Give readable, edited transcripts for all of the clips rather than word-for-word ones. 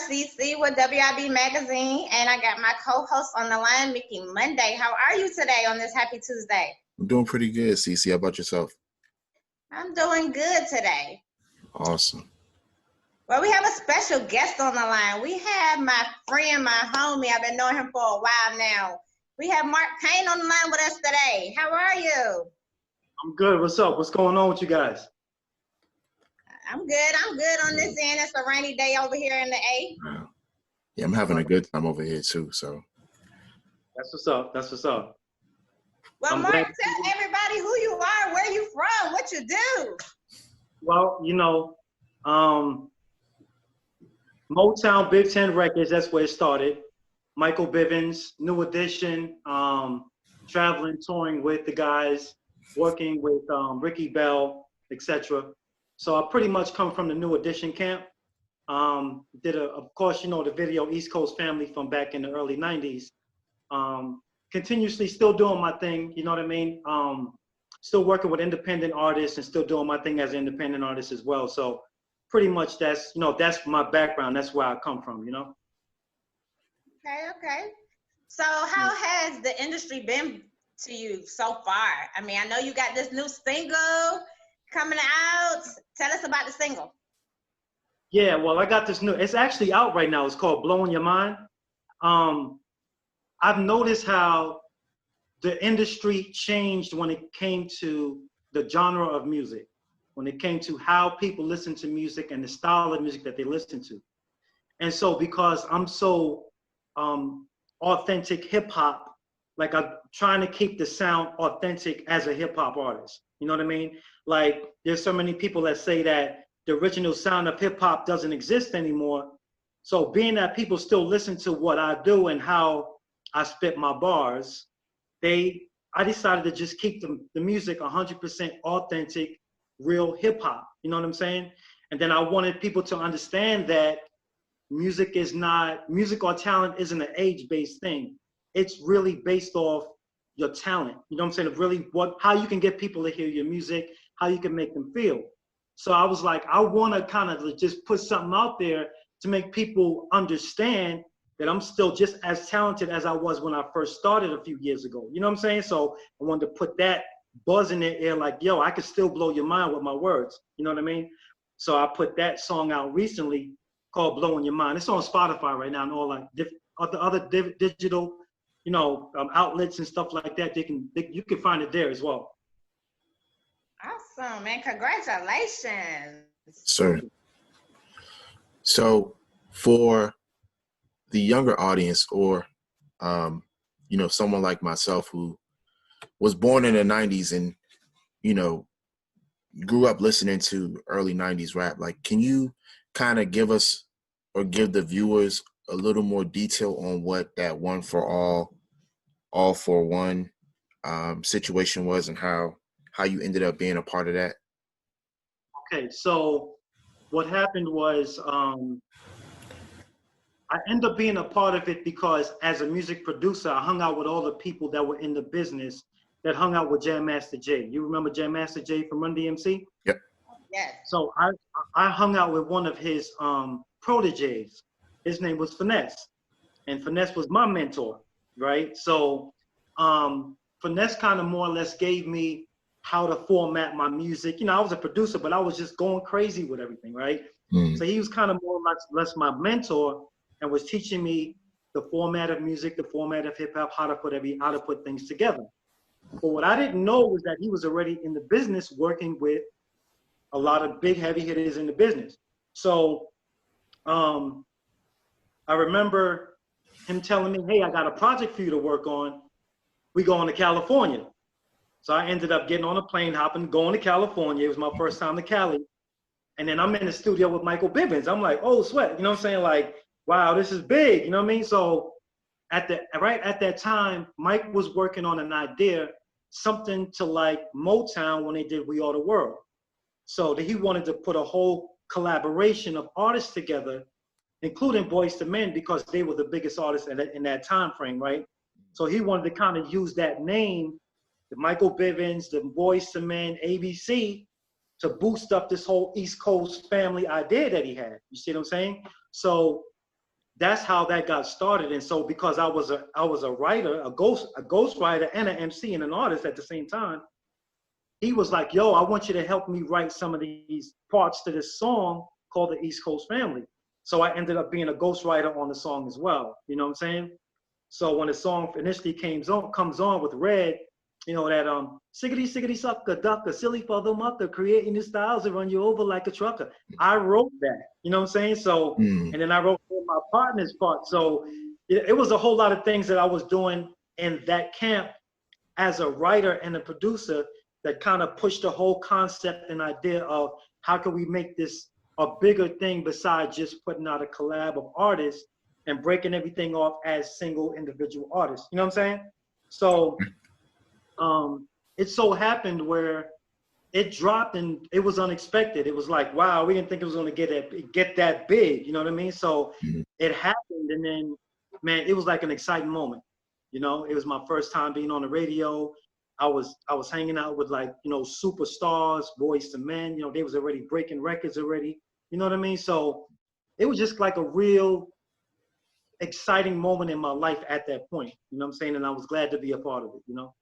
CC with WIB Magazine, and I got my co-host on the line, Mickey Monday. How are you today on this Happy Tuesday? I'm doing pretty good, CC. How about yourself? I'm doing good today. Awesome. Well, we have a special guest on the line. We have my friend, my homie. I've been knowing him for a while now. We have Mark Payne on the line with us today. How are you? I'm good. What's up? What's going on with you guys? I'm good. I'm good on this end. It's a rainy day over here in the A. Yeah, I'm having a good time over here too. So that's what's up. That's what's up. Well, Mark, tell everybody who you are, where you from, what you do. Well, you know, Motown Big Ten Records, that's where it started. Michael Bivins, New Edition, traveling, touring with the guys, working with Ricky Bell, etc. So I pretty much come from the New Edition camp. Of course, you know, the video East Coast Family from back in the early 90s. Continuously still doing my thing, you know what I mean? Still working with independent artists and still doing my thing as an independent artist as well. So pretty much that's, you know, that's my background. That's where I come from, you know? Okay. So how has the industry been to you so far? I mean, I know you got this new single coming out. Tell us about the single. Yeah, well, I got this new, it's actually out right now. It's called Blowing Your Mind. I've noticed how the industry changed when it came to the genre of music, when it came to how people listen to music and the style of music that they listen to. And so because I'm so authentic hip hop, like I'm trying to keep the sound authentic as a hip hop artist. You know what I mean? Like there's so many people that say that the original sound of hip hop doesn't exist anymore. So being that people still listen to what I do and how I spit my bars, I decided to just keep the music 100% authentic, real hip hop. You know what I'm saying? And then I wanted people to understand that music or talent isn't an age-based thing. It's really based off your talent. You know what I'm saying? Really how you can get people to hear your music, how you can make them feel. So I was like, I want to kind of just put something out there to make people understand that I'm still just as talented as I was when I first started a few years ago. You know what I'm saying? So I wanted to put that buzz in their ear like, yo, I could still blow your mind with my words. You know what I mean? So I put that song out recently called Blowing Your Mind. It's on Spotify right now and all like other digital, you know, outlets and stuff like that. You can find it there as well. Awesome, man. Congratulations. Sir. So for the younger audience or, you know, someone like myself who was born in the 90s and, you know, grew up listening to early 90s rap, like, can you kind of give us or give the viewers a little more detail on what that One for All for One situation was and how you ended up being a part of that? Okay, so what happened was I ended up being a part of it because as a music producer, I hung out with all the people that were in the business that hung out with Jam Master Jay. You remember Jam Master Jay from Run DMC? Yep. Yes. So I hung out with one of his proteges. His name was Finesse. And Finesse was my mentor, right? So Finesse kind of more or less gave me how to format my music. You know, I was a producer, but I was just going crazy with everything, right? So he was kind of more or less my mentor and was teaching me the format of music, the format of hip hop, how to put things together. But what I didn't know was that he was already in the business working with a lot of big heavy hitters in the business. So I remember him telling me, hey, I got a project for you to work on. We going to California. So I ended up getting on a plane, going to California. It was my first time to Cali. And then I'm in the studio with Michael Bivins. I'm like, oh, sweat. You know what I'm saying? Like, wow, this is big. You know what I mean? So right at that time, Mike was working on an idea, something to like Motown when they did We Are the World. So he wanted to put a whole collaboration of artists together, including Boyz II Men, because they were the biggest artists in that time frame, right? So he wanted to kind of use that name, the Michael Bivins, the Boyz II Men, ABC, to boost up this whole East Coast family idea that he had. You see what I'm saying? So that's how that got started. And so because I was a writer, a ghost writer and an MC and an artist at the same time, he was like, yo, I want you to help me write some of these parts to this song called The East Coast Family. So I ended up being a ghostwriter on the song as well. You know what I'm saying? So when the song initially comes on with Red, you know, that siggity siggity sucker ducker, silly father mucker, creating new styles that run you over like a trucker. I wrote that, you know what I'm saying? So, and then I wrote my partner's part. So it was a whole lot of things that I was doing in that camp as a writer and a producer that kind of pushed the whole concept and idea of how can we make this a bigger thing besides just putting out a collab of artists and breaking everything off as single individual artists. You know what I'm saying? So it so happened where it dropped and it was unexpected. It was like, wow, we didn't think it was going to get that big. You know what I mean? So it happened, and then, man, it was like an exciting moment. You know, it was my first time being on the radio. I was hanging out with, like, you know, superstars, Boyz II Men. You know, they was already breaking records already. You know what I mean? So it was just like a real exciting moment in my life at that point. You know what I'm saying? And I was glad to be a part of it, you know?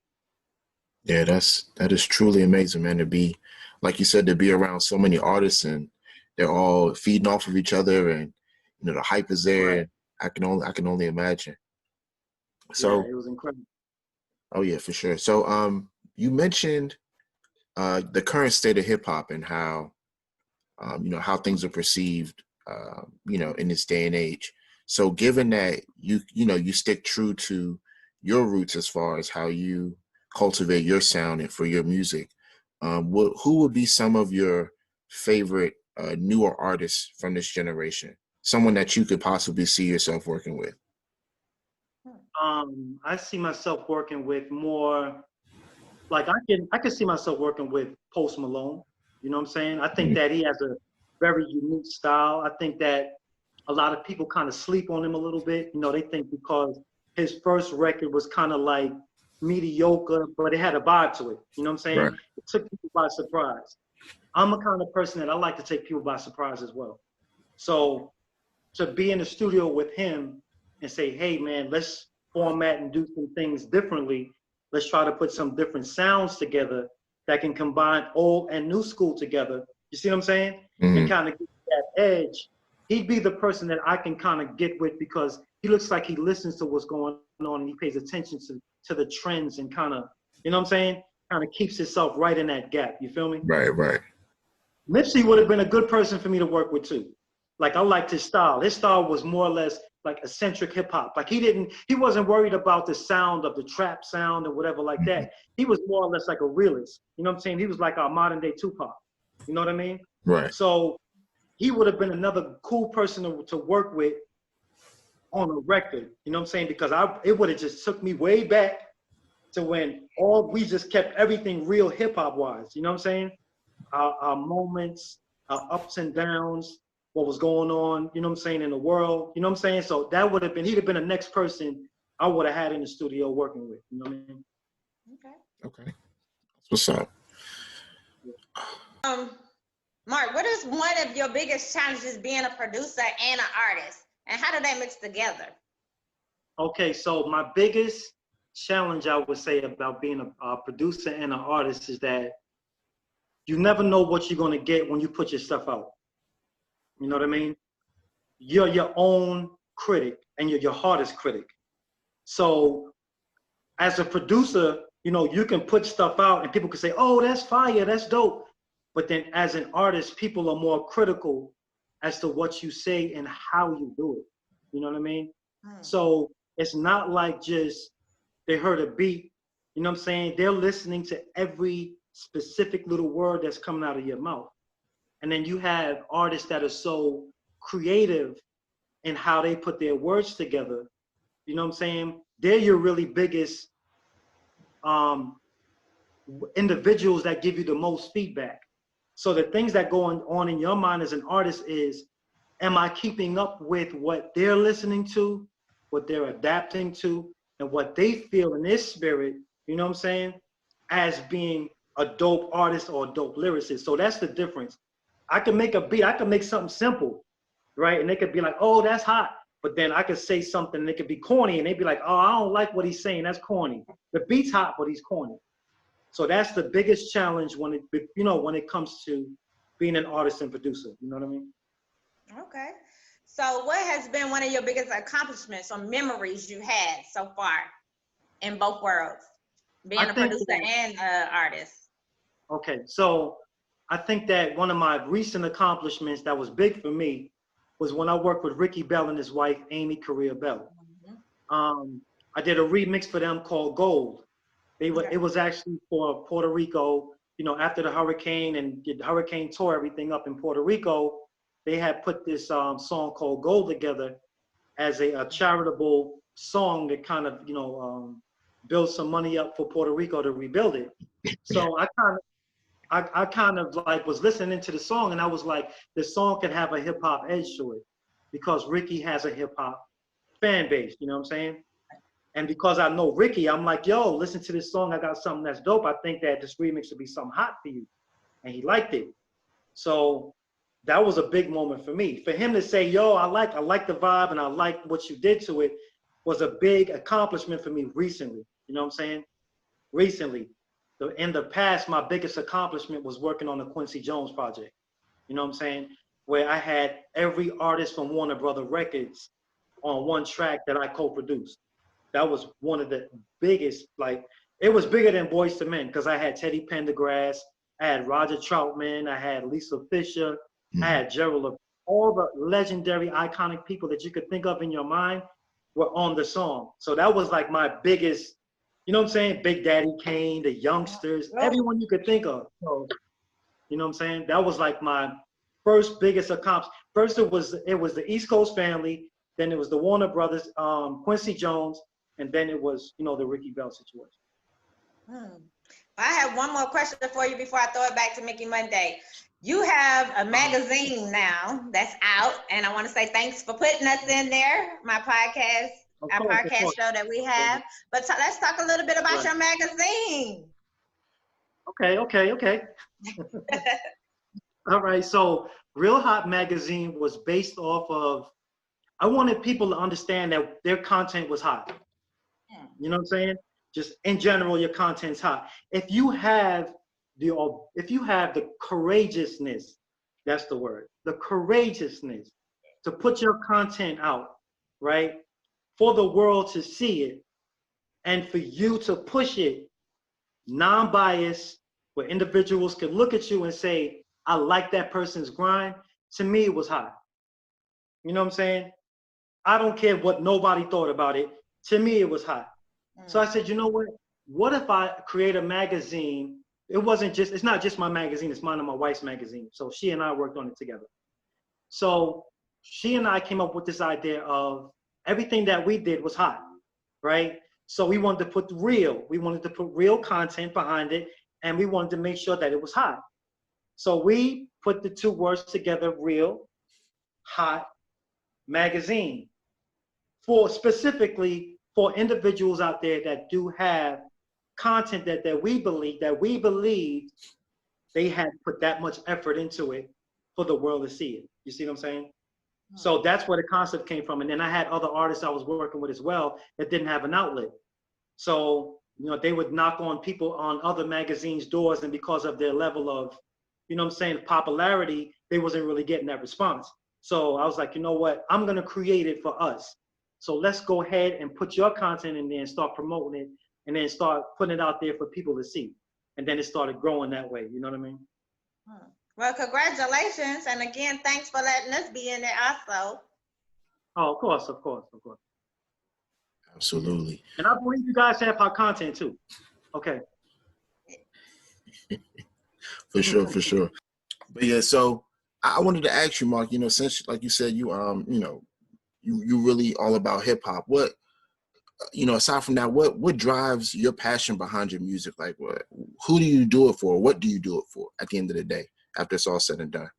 Yeah, that is truly amazing, man, to be, like you said, to be around so many artists and they're all feeding off of each other, and, you know, the hype is there. Right. I can only imagine. So yeah, it was incredible. Oh yeah, for sure. So you mentioned the current state of hip hop and how you know, how things are perceived you know, in this day and age. So given that you know, you stick true to your roots as far as how you cultivate your sound and for your music, who would be some of your favorite newer artists from this generation? Someone that you could possibly see yourself working with? I see myself working with more, like I can see myself working with Post Malone. You know what I'm saying? I think that he has a very unique style. I think that a lot of people kind of sleep on him a little bit. You know, they think because his first record was kind of like mediocre, but it had a vibe to it. You know what I'm saying? Right. It took people by surprise. I'm a kind of person that I like to take people by surprise as well. So to be in the studio with him and say, hey man, let's format and do some things differently. Let's try to put some different sounds together that can combine old and new school together. You see what I'm saying? And kind of get that edge. He'd be the person that I can kind of get with because he looks like he listens to what's going on and he pays attention to the trends and kind of, you know what I'm saying? Kind of keeps himself right in that gap. You feel me? Right, right. Nipsey would have been a good person for me to work with too. Like, I liked his style. His style was more or less like eccentric hip hop. Like he wasn't worried about the sound of the trap sound or whatever like that. He was more or less like a realist. You know what I'm saying? He was like our modern day Tupac. You know what I mean? Right. So he would have been another cool person to work with on a record. You know what I'm saying? Because it would have just took me way back to when we just kept everything real hip hop wise. You know what I'm saying? Our moments, our ups and downs, what was going on, you know what I'm saying, in the world, you know what I'm saying? So that would have been, he'd have been the next person I would have had in the studio working with, you know what I mean? Okay. What's up? Mark, what is one of your biggest challenges being a producer and an artist? And how do they mix together? Okay, so my biggest challenge I would say about being a producer and an artist is that you never know what you're going to get when you put your stuff out. You know what I mean? You're your own critic and you're your hardest critic. So as a producer, you know, you can put stuff out and people can say, oh, that's fire, that's dope. But then as an artist, people are more critical as to what you say and how you do it. You know what I mean? So it's not like just they heard a beat, you know what I'm saying? They're listening to every specific little word that's coming out of your mouth. And then you have artists that are so creative in how they put their words together. You know what I'm saying? They're your really biggest individuals that give you the most feedback. So the things that go on in your mind as an artist is, am I keeping up with what they're listening to, what they're adapting to, and what they feel in their spirit, you know what I'm saying, as being a dope artist or a dope lyricist. So that's the difference. I can make a beat, I can make something simple, right? And they could be like, oh, that's hot. but then I could say something that could be corny and they'd be like, oh, I don't like what he's saying. That's corny. The beat's hot, but he's corny. So that's the biggest challenge when it comes to being an artist and producer. You know what I mean? Okay. So what has been one of your biggest accomplishments or memories you had so far in both worlds, being a producer and an artist? Okay, so I think that one of my recent accomplishments that was big for me was when I worked with Ricky Bell and his wife, Amy Correa Bell. Mm-hmm. I did a remix for them called Gold. It was actually for Puerto Rico, after the hurricane and the hurricane tore everything up in Puerto Rico. They had put this song called Gold together as a charitable song that kind of, build some money up for Puerto Rico to rebuild it. So I kind of like was listening to the song and I was like, this song could have a hip hop edge to it because Ricky has a hip hop fan base, you know what I'm saying? And because I know Ricky, I'm like, yo, listen to this song. I got something that's dope. I think that this remix would be something hot for you. And he liked it. So that was a big moment for me. For him to say, yo, I like the vibe and I like what you did to it was a big accomplishment for me recently. You know what I'm saying? Recently. In the past, my biggest accomplishment was working on the Quincy Jones project. You know what I'm saying? Where I had every artist from Warner Brother Records on one track that I co-produced. That was one of the biggest, it was bigger than Boyz II Men because I had Teddy Pendergrass, I had Roger Troutman, I had Lisa Fisher, I had Gerald. All the legendary, iconic people that you could think of in your mind were on the song. So that was like my biggest, you know what I'm saying? Big Daddy Kane, the Youngsters, everyone you could think of. So, you know what I'm saying? That was like my first biggest accomplishment. First, it was the East Coast family. Then it was the Warner Brothers, Quincy Jones, and then it was, the Ricky Bell situation. I have one more question for you before I throw it back to Mickey Monday. You have a magazine now that's out, and I want to say thanks for putting us in there, our podcast show that we have. But let's talk a little bit about your magazine. Okay. All right, so Real Hot Magazine was based off of, I wanted people to understand that their content was hot. You know what I'm saying? Just in general, your content's hot. If you have the courageousness, that's the word, the courageousness to put your content out, right, for the world to see it, and for you to push it non-biased, where individuals can look at you and say, I like that person's grind, to me, it was hot. You know what I'm saying? I don't care what nobody thought about it. To me, it was hot. So I said, you know what? What if I create a magazine? It's not just my magazine, it's mine and my wife's magazine. So she and I worked on it together. So she and I came up with this idea of everything that we did was hot, right? So we wanted to put real content behind it, and we wanted to make sure that it was hot. So we put the two words together, Real Hot Magazine, specifically for individuals out there that do have content that we believe they had put that much effort into it for the world to see it. You see what I'm saying? So that's where the concept came from. And then I had other artists I was working with as well that didn't have an outlet. So, they would knock on people on other magazines' doors, and because of their level of, popularity, they wasn't really getting that response. So I was like, you know what? I'm going to create it for us. So let's go ahead and put your content in there and start promoting it, and then start putting it out there for people to see. And then it started growing that way. You know what I mean? Well, congratulations. And again, thanks for letting us be in there also. Oh, of course. Absolutely. And I believe you guys have hot content too. Okay. For sure. But yeah, so I wanted to ask you, Mark, since like you said, you really all about hip hop. What, aside from that, what drives your passion behind your music? Like, who do you do it for? What do you do it for at the end of the day, after it's all said and done?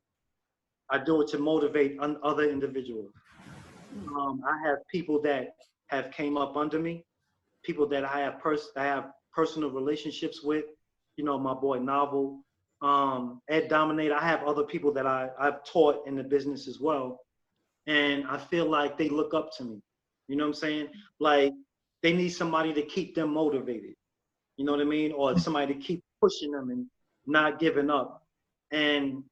I do it to motivate other individuals. I have people that have came up under me, people that I have personal relationships with. My boy Novel, Ed Dominate. I have other people that I've taught in the business as well. and I feel like they look up to me. You know what I'm saying? Like they need somebody to keep them motivated. You know what I mean? Or somebody to keep pushing them and not giving up. And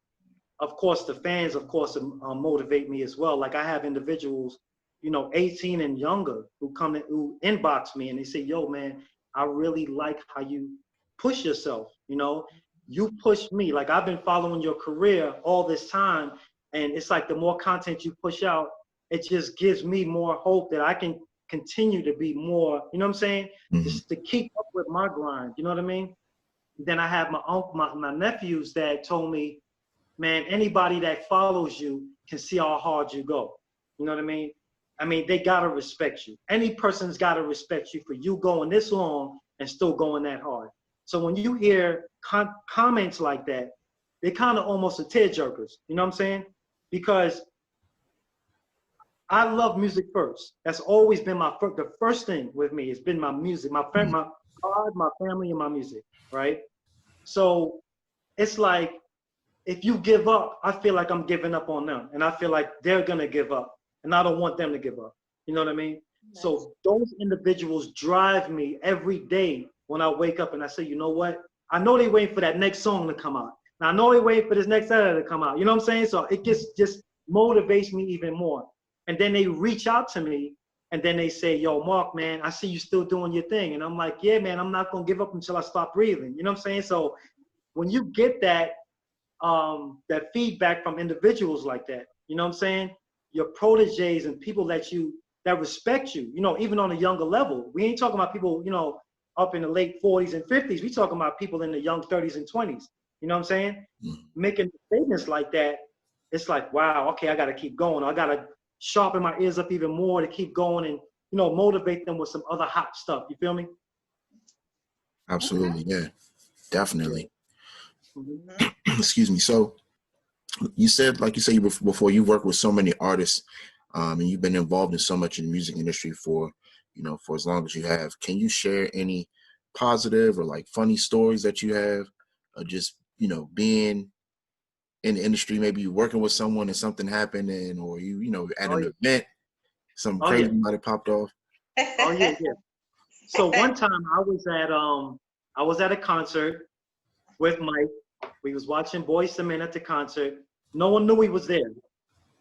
of course, the fans, of course, motivate me as well. Like I have individuals, 18 and younger who inbox me and they say, yo, man, I really like how you push yourself. You push me. Like I've been following your career all this time. And it's like the more content you push out, it just gives me more hope that I can continue to be more, you know what I'm saying? Mm-hmm. Just to keep up with my grind, you know what I mean? Then I have my uncle, my nephews that told me, man, anybody that follows you can see how hard you go. You know what I mean? They gotta respect you. Any person's gotta respect you for you going this long and still going that hard. So when you hear comments like that, they kind of almost are tearjerkers. You know what I'm saying? Because I love music first. That's always been the first thing with me. It's been my music, my friend, my God, my family, and my music, right? So it's like, if you give up, I feel like I'm giving up on them. And I feel like they're gonna give up. And I don't want them to give up. You know what I mean? Nice. So those individuals drive me every day when I wake up and I say, you know what? I know they waiting for that next song to come out. Now I know they waiting for this next Saturday to come out. You know what I'm saying? So it just motivates me even more. And then they reach out to me and then they say, yo, Mark, man, I see you still doing your thing. And I'm like, yeah, man, I'm not gonna give up until I stop breathing. You know what I'm saying? So when you get that feedback from individuals like that, you know what I'm saying? Your proteges and people that respect you, even on a younger level. We ain't talking about people, up in the late 40s and 50s. We talking about people in the young 30s and 20s. You know what I'm saying? Making statements like that, it's like, wow, okay, I got to keep going. I got to sharpen my ears up even more to keep going and, motivate them with some other hot stuff. You feel me? Absolutely. Yeah, definitely. Mm-hmm. Excuse me. So you said before, you work with so many artists, and you've been involved in so much in the music industry for as long as you have. Can you share any positive or like funny stories that you have, or just, being in the industry, maybe you working with someone and something happened, or at an event, something crazy might have popped off? Oh yeah. So one time I was at a concert with Mike. We was watching Boyz II Men at the concert. No one knew he was there.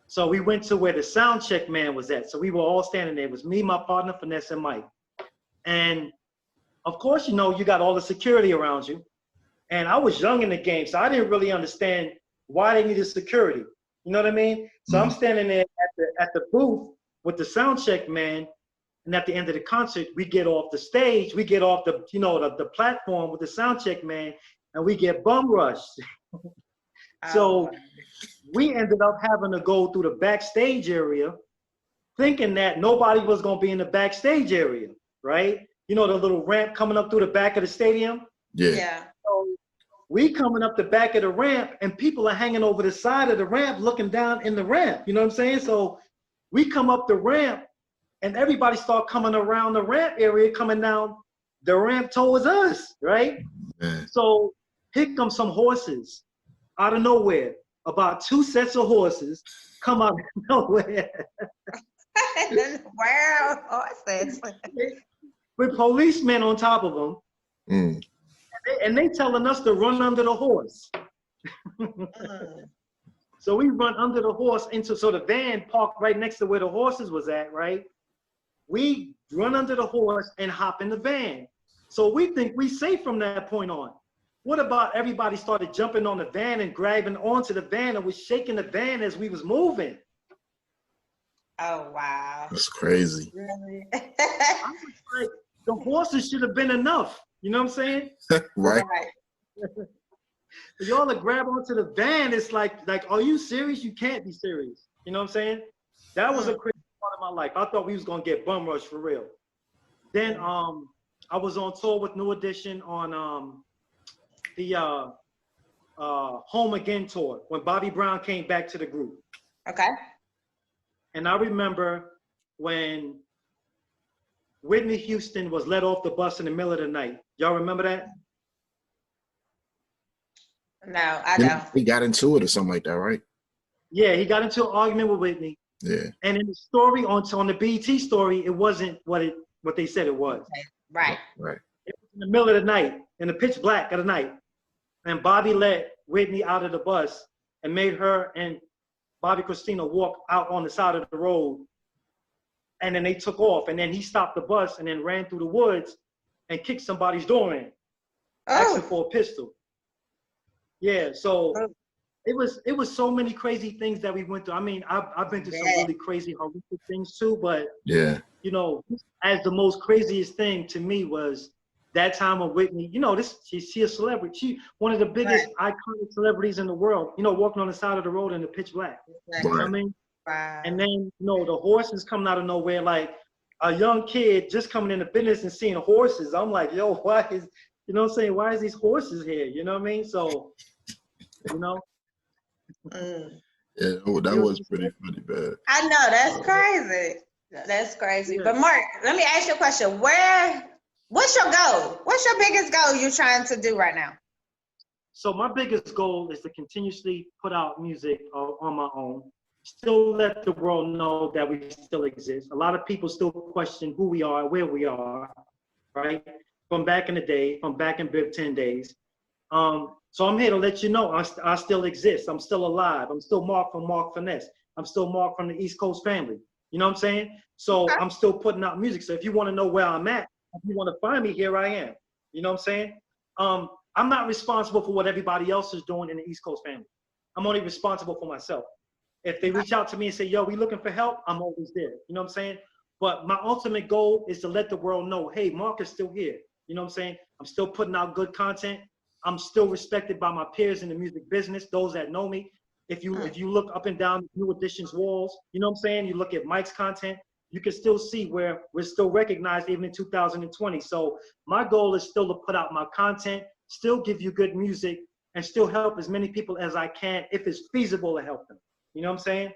So we went to where the sound check man was at. So we were all standing there. It was me, my partner, Finesse, and Mike. And of course, you got all the security around you. And I was young in the game, so I didn't really understand why they needed security. You know what I mean? So I'm standing there at the booth with the sound check man. And at the end of the concert, we get off the stage, we get off the platform with the sound check man, and we get bum rushed. So we ended up having to go through the backstage area, thinking that nobody was going to be in the backstage area, right? The little ramp coming up through the back of the stadium. Yeah. So we coming up the back of the ramp, and people are hanging over the side of the ramp, looking down in the ramp. You know what I'm saying? So we come up the ramp, and everybody start coming around the ramp area, coming down the ramp towards us, right? Yeah. So here comes some horses out of nowhere. About 2 sets of horses come out of nowhere. Wow, horses. With policemen on top of them. Mm. And they telling us to run under the horse. So we run under the horse so the van parked right next to where the horses was at, right? We run under the horse and hop in the van. So we think we safe from that point on. What about everybody started jumping on the van and grabbing onto the van and was shaking the van as we was moving? Oh, wow. That's crazy. Really? I was like, the horses should have been enough. You know what I'm saying? Right. Y'all to grab onto the van, it's like, are you serious? You can't be serious. You know what I'm saying? That was a crazy part of my life. I thought we was gonna get bum rushed for real. Then I was on tour with New Edition on the Home Again tour when Bobby Brown came back to the group. Okay. And I remember when Whitney Houston was let off the bus in the middle of the night. Y'all remember that? No, I don't. He got into it or something like that, right? Yeah, he got into an argument with Whitney. Yeah. And in the story, on the BET story, it wasn't what they said it was. Right. Right. It was in the middle of the night, in the pitch black of the night. And Bobby let Whitney out of the bus and made her and Bobby Christina walk out on the side of the road. And then they took off. And then he stopped the bus and then ran through the woods and kicked somebody's door in, asking for a pistol. Yeah, so it was so many crazy things that we went through. I mean, I've been through some really crazy, horrific things too, but yeah, you know, as the most craziest thing to me was that time of Whitney. You know, she's a celebrity. She one of the biggest iconic celebrities in the world. You know, walking on the side of the road in the pitch black. You know what I mean? Wow. And then, you know, the horses coming out of nowhere, like a young kid just coming into business and seeing horses. I'm like, yo, why is, you know what I'm saying? Why is these horses here? You know what I mean? So, you know. Yeah, that was pretty bad. I know, that's crazy. That's crazy. Yeah. But Mark, let me ask you a question. What's your goal? What's your biggest goal you're trying to do right now? So my biggest goal is to continuously put out music on my own. Still let the world know that we still exist. A lot of people still question who we are, where we are, right? From back in the day, from back in Bib 10 days. So I'm here to let you know I still exist. I'm still alive. I'm still Mark from Mark Finesse. I'm still Mark from the East Coast family. You know what I'm saying? So I'm still putting out music. So if you want to know where I'm at, if you want to find me, here I am. You know what I'm saying? I'm not responsible for what everybody else is doing in the East Coast family. I'm only responsible for myself. If they reach out to me and say, yo, we looking for help, I'm always there. You know what I'm saying? But my ultimate goal is to let the world know, hey, Mark is still here. You know what I'm saying? I'm still putting out good content. I'm still respected by my peers in the music business, those that know me. If you look up and down New Edition's walls, you know what I'm saying? You look at Mike's content, you can still see where we're still recognized even in 2020. So my goal is still to put out my content, still give you good music, and still help as many people as I can if it's feasible to help them. You know what I'm saying?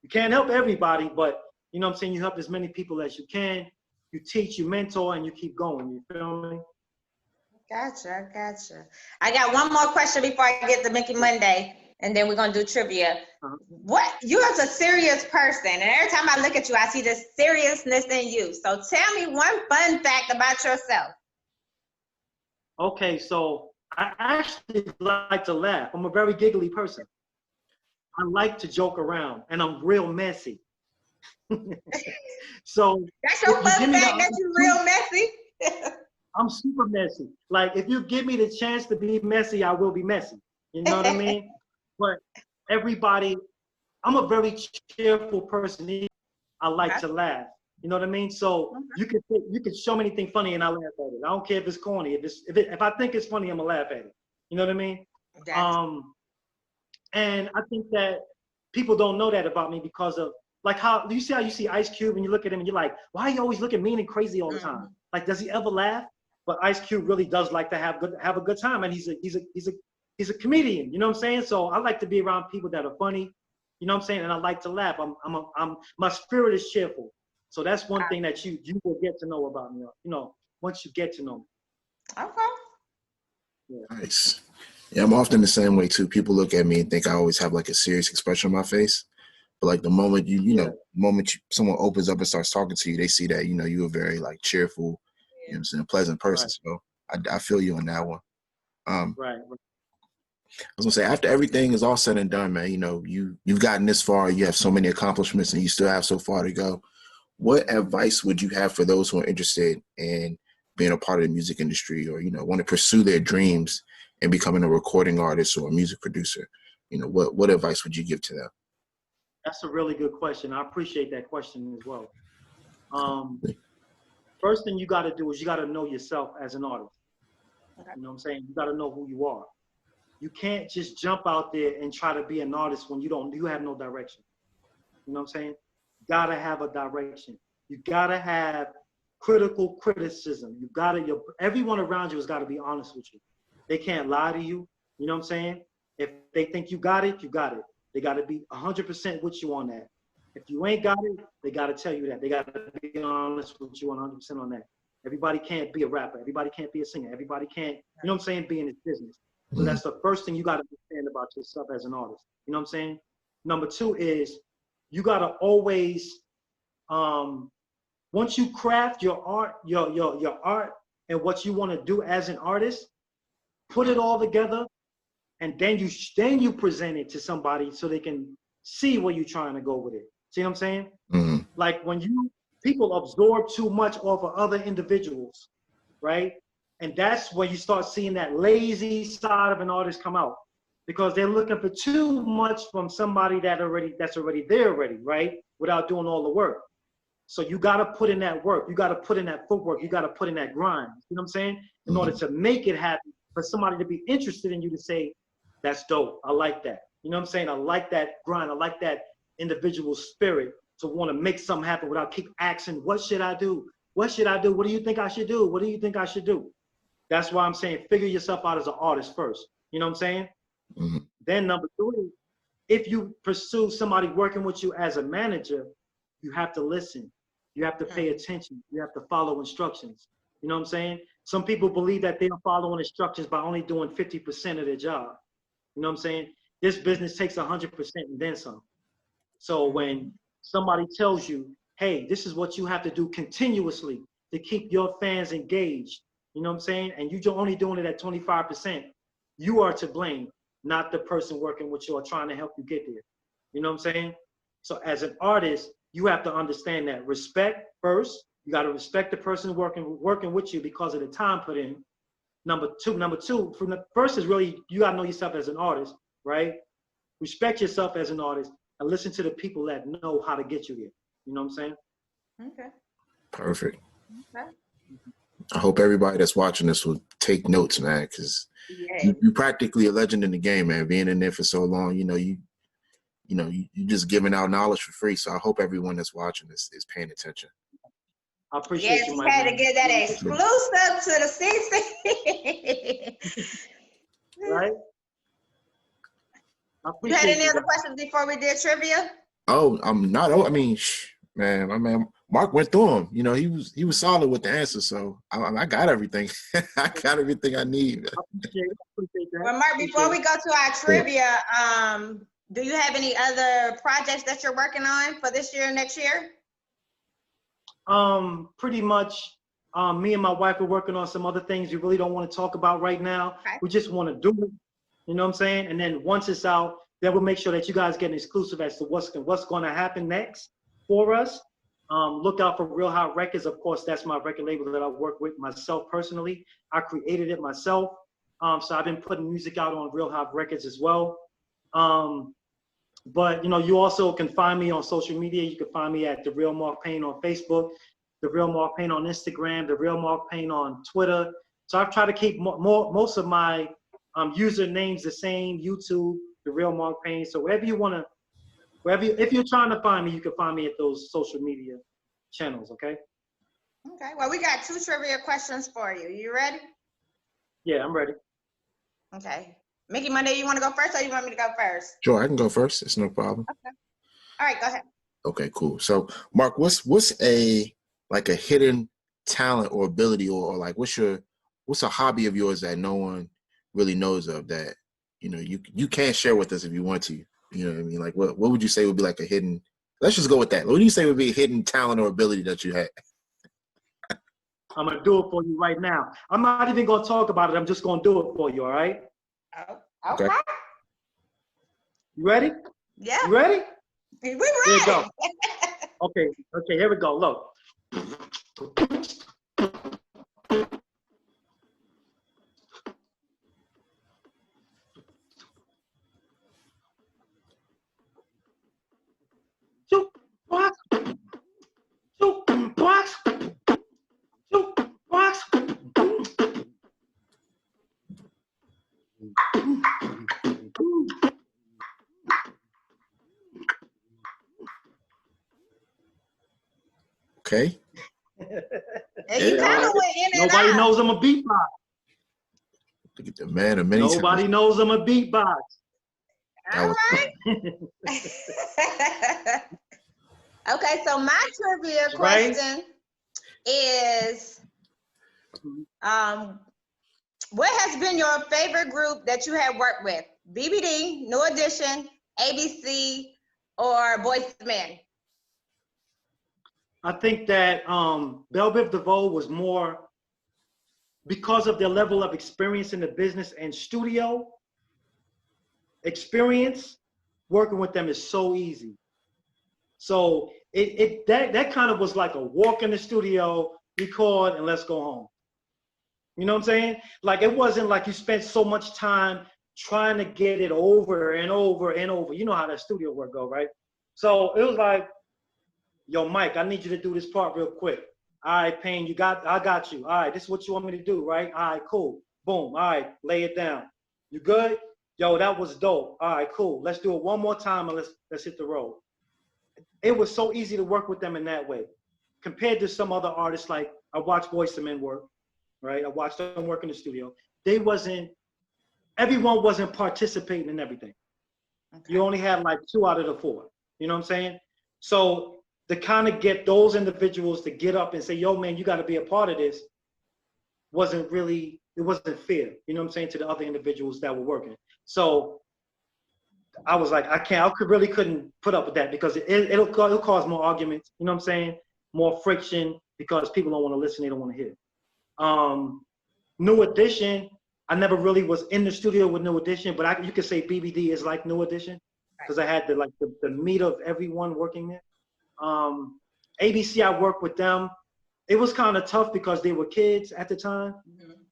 You can't help everybody, but you know what I'm saying? You help as many people as you can. You teach, you mentor, and you keep going. You feel me? Gotcha. I got one more question before I get to Mickey Monday, and then we're gonna do trivia. What, you as a serious person, and every time I look at you, I see this seriousness in you. So tell me one fun fact about yourself. Okay, so I actually like to laugh. I'm a very giggly person. I like to joke around, and I'm real messy. So that's your fun fact, that you're real messy. I'm super messy. Like, if you give me the chance to be messy, I will be messy. You know what I mean? But everybody, I'm a very cheerful person. I like to laugh. You know what I mean? So you could show me anything funny and I laugh at it. I don't care if it's corny. If I think it's funny, I'm gonna laugh at it. You know what I mean? And I think that people don't know that about me because of like how you see Ice Cube and you look at him and you're like, why are you always looking mean and crazy all the time? Like, does he ever laugh? But Ice Cube really does like to have a good time, and he's a comedian. You know what I'm saying? So I like to be around people that are funny. You know what I'm saying? And I like to laugh. My spirit is cheerful. So that's one thing that you will get to know about me. You know, once you get to know me. Okay. Yeah. Nice. Yeah, I'm often the same way too. People look at me and think I always have like a serious expression on my face. But like the moment someone opens up and starts talking to you, they see that, you know, you're a very like cheerful, you know what I'm saying, pleasant person. Right. So I feel you on that one. Right. I was gonna say, after everything is all said and done, man, you know, you've gotten this far, you have so many accomplishments and you still have so far to go. What advice would you have for those who are interested in being a part of the music industry, or, you know, want to pursue their dreams and becoming a recording artist or a music producer? You know, what advice would you give to them? That's a really good question. I appreciate that question as well. First thing you got to do is you got to know yourself as an artist. You know what I'm saying? You got to know who you are. You can't just jump out there and try to be an artist when you have no direction. You know what I'm saying? You got to have a direction. You got to have critical criticism. Everyone around you has got to be honest with you. They can't lie to you. You know what I'm saying? If they think you got it, you got it. They got to be 100% with you on that. If you ain't got it, they got to tell you that. They got to be honest with you 100% on that. Everybody can't be a rapper. Everybody can't be a singer. Everybody can't, you know what I'm saying, be in this business. So that's the first thing you got to understand about yourself as an artist. You know what I'm saying? Number two is you gotta always, once you craft your art, your art and what you want to do as an artist, put it all together, and then you present it to somebody so they can see where you're trying to go with it. See what I'm saying? Mm-hmm. Like when people absorb too much off of other individuals, right? And that's when you start seeing that lazy side of an artist come out, because they're looking for too much from somebody that's already there, right? Without doing all the work. So you got to put in that work. You got to put in that footwork. You got to put in that grind. You know what I'm saying? In order to make it happen, for somebody to be interested in you, to say, that's dope. I like that. You know what I'm saying? I like that grind. I like that individual spirit to want to make something happen without keep asking, what should I do? What should I do? What do you think I should do? What do you think I should do? That's why I'm saying figure yourself out as an artist first. You know what I'm saying? Mm-hmm. Then number 3, if you pursue somebody working with you as a manager, you have to listen. You have to pay attention. You have to follow instructions. You know what I'm saying? Some people believe that they're following instructions by only doing 50% of their job. You know what I'm saying? This business takes 100% and then some. So when somebody tells you, hey, this is what you have to do continuously to keep your fans engaged, you know what I'm saying? And you're only doing it at 25%, you are to blame, not the person working with you or trying to help you get there. You know what I'm saying? So as an artist, you have to understand that respect first. You got to respect the person working with you because of the time put in. Number two, from the first is really, you got to know yourself as an artist, right? Respect yourself as an artist and listen to the people that know how to get you there. You know what I'm saying? Okay. Perfect. Okay. I hope everybody that's watching this will take notes, man, because you're practically a legend in the game, man. Being in there for so long, you just giving out knowledge for free. So I hope everyone that's watching this is paying attention. I appreciate you, my man. Yes, you had to get that exclusive to the CC. Right? You had any other questions before we did trivia? Oh, I'm not. I mean, man, my man Mark went through them. He was solid with the answers, so I got everything. I got everything I need. Appreciate that. Well, Mark, before we go to our trivia, do you have any other projects that you're working on for this year, next year? Pretty much. Me and my wife are working on some other things we really don't want to talk about right now. Okay. We just want to do it. You know what I'm saying? And then once it's out, then we'll make sure that you guys get an exclusive as to what's going to happen next for us. Look out for Real Hot Records. Of course, that's my record label that I work with myself personally. I created it myself. So I've been putting music out on Real Hot Records as well. But you also can find me on social media. You can find me at The Real Mark Payne on Facebook, The Real Mark Payne on Instagram, The Real Mark Payne on Twitter. So I've tried to keep most of my usernames the same. YouTube, The Real Mark Payne. So wherever you want to, if you're trying to find me, you can find me at those social media channels. Okay. Okay. Well, we got 2 trivia questions for you. You ready? Yeah, I'm ready. Okay. Mickey Monday, you want to go first, or you want me to go first? Sure, I can go first. It's no problem. Okay. All right, go ahead. Okay, cool. So, Mark, what's a hidden talent or ability, or like what's a hobby of yours that no one really knows of that you can't share with us if you want to? You know what I mean? Like what would you say would be like a hidden? Let's just go with that. What do you say would be a hidden talent or ability that you had? I'm gonna do it for you right now. I'm not even gonna talk about it. I'm just gonna do it for you. All right? Okay. You ready? Yeah. You ready? We ready. Here you go. Okay. Here we go. Look. Okay. You kind of went in and Nobody out. knows I'm a beatbox. Look at the man of many Nobody knows I'm a beatbox. All right. Okay, so my trivia question is, what has been your favorite group that you have worked with? BBD, New Edition, ABC, or Boyz II Men? I think that Belle Biv DeVoe was more, because of their level of experience in the business and studio experience, working with them is so easy. So that kind of was like a walk in the studio, record, and let's go home. You know what I'm saying? Like, it wasn't like you spent so much time trying to get it over and over and over. You know how that studio work go, right? So it was like, yo, Mike, I need you to do this part real quick. All right, Payne, I got you. All right, this is what you want me to do, right? All right, cool. Boom. All right, lay it down. You good? Yo, that was dope. All right, cool. Let's do it one more time and let's hit the road. It was so easy to work with them in that way, compared to some other artists. Like, I watched Boyz II Men work, right? I watched them work in the studio. Everyone wasn't participating in everything. Okay. You only had like 2 out of the 4. You know what I'm saying? So to kind of get those individuals to get up and say, yo, man, you got to be a part of this, it wasn't fair, you know what I'm saying, to the other individuals that were working. So I was like, really couldn't put up with that, because it'll cause more arguments, you know what I'm saying, more friction, because people don't want to listen, they don't want to hear. New Edition, I never really was in the studio with New Edition, but you could say BBD is like New Edition, because I had the meat of everyone working there. ABC, I worked with them. It was kind of tough because they were kids at the time,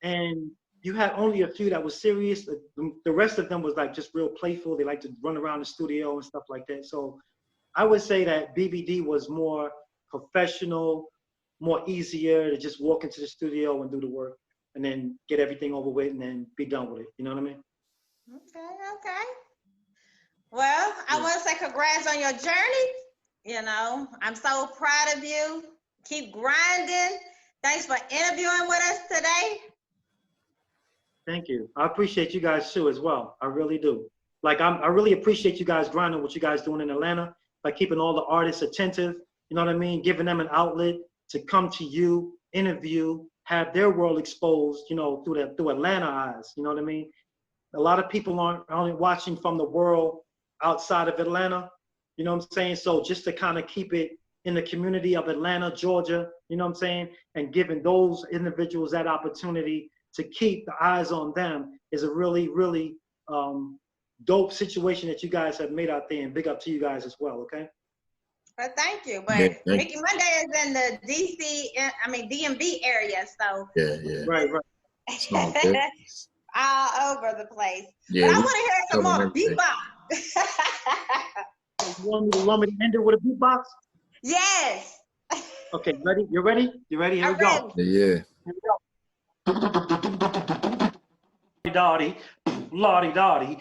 and you had only a few that was serious. The rest of them was like just real playful. They like to run around the studio and stuff like that. So I would say that BBD was more professional, more easier to just walk into the studio and do the work and then get everything over with and then be done with it. You know what I mean? Okay. Well, I want to say congrats on your journey. You know, I'm so proud of you. Keep grinding. Thanks for interviewing with us today. Thank you. I appreciate you guys too as well. I really do. Like, I really appreciate you guys grinding, what you guys doing in Atlanta, by keeping all the artists attentive, you know what I mean? Giving them an outlet to come to you, interview, have their world exposed, you know, through Atlanta eyes, you know what I mean? A lot of people aren't only watching from the world outside of Atlanta, you know what I'm saying? So just to kind of keep it in the community of Atlanta, Georgia, you know what I'm saying? And giving those individuals that opportunity to keep the eyes on them is a really, really dope situation that you guys have made out there, and big up to you guys as well, okay? Well, thank you. But Mickey Monday is in the DMV area, so. Yeah. Right. All over the place. Yeah, but I want to hear some more beatbox. You want me to end it with a beatbox? Yes. Okay, ready? You ready? Here we go. Yeah. Here we go. Lottie, Lottie.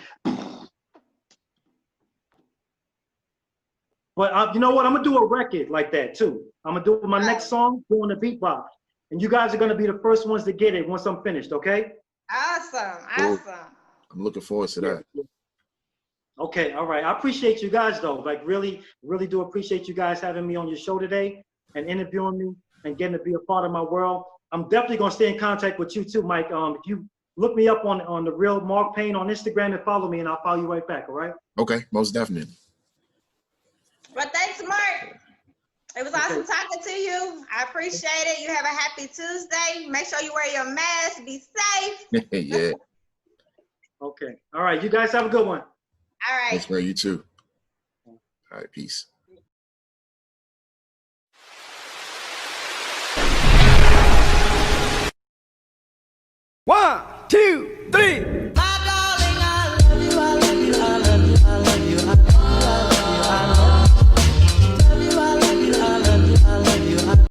But you know what? I'm gonna do a record like that too. I'm gonna do my next song, doing the beatbox, and you guys are gonna be the first ones to get it once I'm finished. Okay? Awesome. Cool. I'm looking forward to that. Yeah. Okay, all right. I appreciate you guys though. Like, really, really do appreciate you guys having me on your show today and interviewing me and getting to be a part of my world. I'm definitely gonna stay in contact with you too, Mike. If you look me up on the real Mark Payne on Instagram and follow me, and I'll follow you right back. All right? Okay, most definitely. Well, thanks, Mark. It was awesome talking to you. I appreciate it. You have a happy Tuesday. Make sure you wear your mask. Be safe. Yeah. Okay. All right. You guys have a good one. All right. Thanks, man. You too. All right. Peace. One, two, three.